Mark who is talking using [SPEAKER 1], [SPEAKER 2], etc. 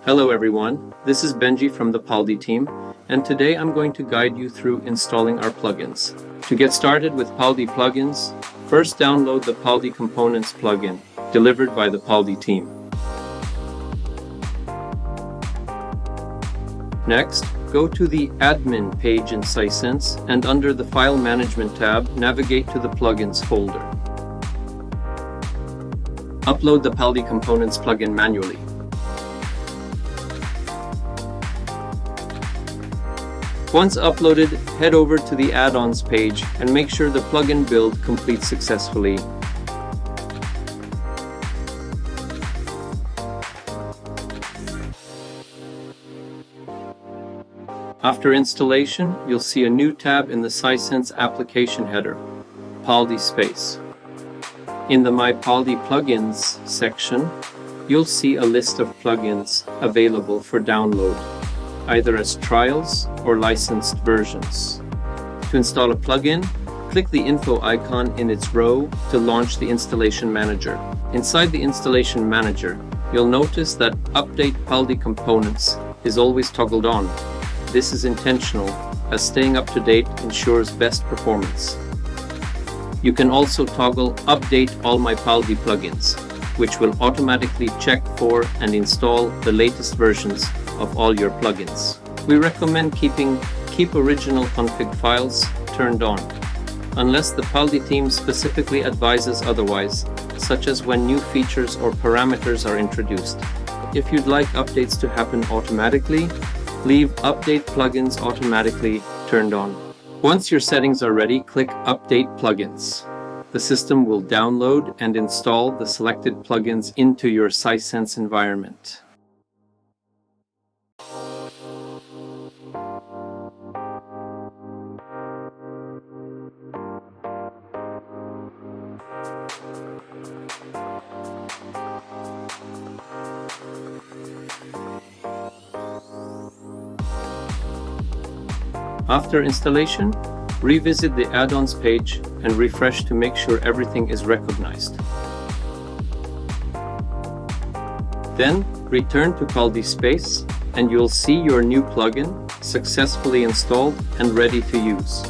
[SPEAKER 1] Hello everyone, this is Benji from the Paldi team, and today I'm going to guide you through installing our plugins. To get started with Paldi plugins, first download the Paldi Components plugin, delivered by the Paldi team. Next, go to the Admin page in Sisense, and under the File Management tab, navigate to the Plugins folder. Upload the Paldi Components plugin manually. Once uploaded, head over to the Add-ons page and make sure the plugin build completes successfully. After installation, you'll see a new tab in the Sisense application header, Paldi Space. In the My Paldi Plugins section, you'll see a list of plugins available for download, either as trials or licensed versions. To install a plugin, click the info icon in its row to launch the installation manager. Inside the installation manager, you'll notice that Update Paldi Components is always toggled on. This is intentional, as staying up to date ensures best performance. You can also toggle Update All My Paldi Plugins, which will automatically check for and install the latest versions of all your plugins. We recommend keeping Keep Original Config Files turned on, unless the Paldi team specifically advises otherwise, such as when new features or parameters are introduced. If you'd like updates to happen automatically, leave Update Plugins Automatically turned on. Once your settings are ready, click Update Plugins. The system will download and install the selected plugins into your Sisense environment. After installation, revisit the add-ons page and refresh to make sure everything is recognized. Then, return to Paldi Space and you'll see your new plugin successfully installed and ready to use.